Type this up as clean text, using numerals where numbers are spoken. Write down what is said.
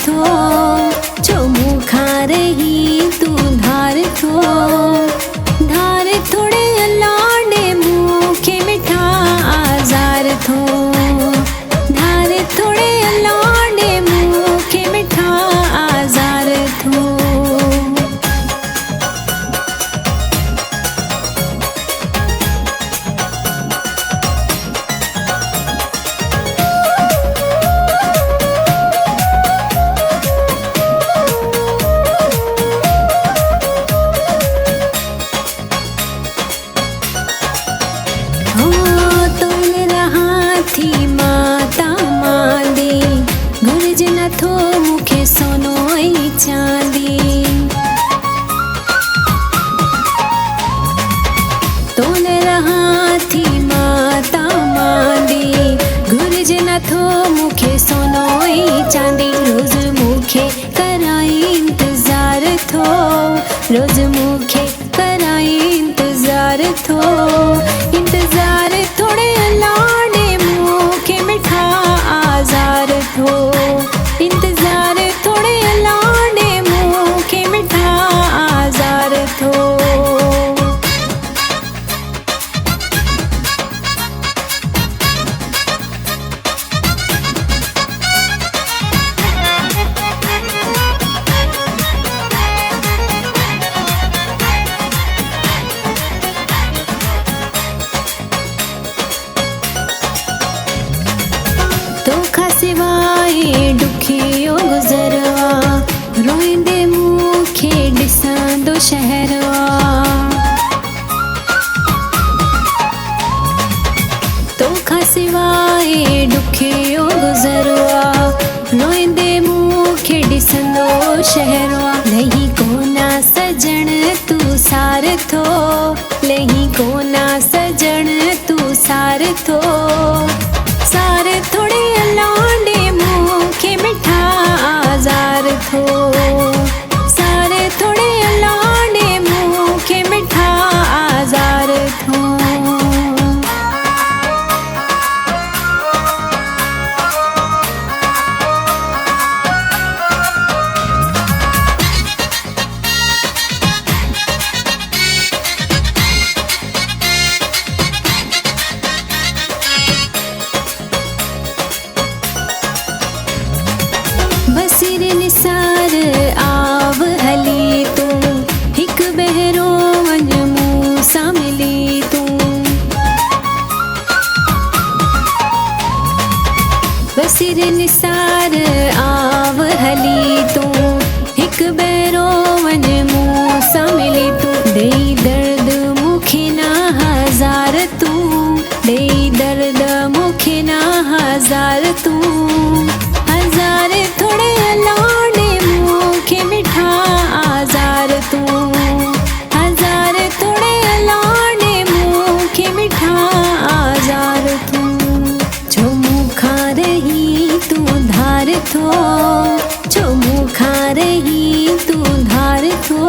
थो, जो मुँह खा रही तू धार थो। धार थोड़े लाडे मुँह के मिठा आजार थो। धार थोड़े लाडे मुँह के मिठा आजार थो। थो मुखे सोनो ऐं चांदी। तोल रहा थी माता मांदी, घुर्ज न थो मुखे सोनो ऐं चांदी। रोज मुखे कराई इंतजार थो, रोज मुखे कराई इंतजार थो। इंतजार थोड़े लाडे मुखे मिठा आजार थो। इंतजार थोड़े लाडे मुँह के मिठा आजार थो। तोखा सिवाए दुखियो गुज़रवा, रोईंदे मूंखे ॾिसंदो शहरवा। तोखा सिवाए दुखियो गुज़रवा, रोईंदे मूंखे ॾिसंदो शहरवा। लही कोना सजण तू सार थो, लही कोना सजण तू सार थो। सार थोड़े लाडे मुँखे मिठा आजार थो। सारे थोड़े लाडे मुँखे मिठा आजार थो। बसिर निसार आव हली तू, हिक बहरो वञ मूं सां मिली तू। बसिर निसार आव हली तू, हिक बहरो वञ मूं सां मिली तू। ॾेई दर्द मूंखे ना हज़ार तू, ॾेई दर्द मूंखे ना हज़ार तू। हज़ार थोड़े लाडे मुँखे मिठा आजार तू। हज़ार थोड़े लाडे मुँखे मिठा आजार तू। जो मुँह खा रही तू धार थो, जो मुँह खा रही तू धार थो।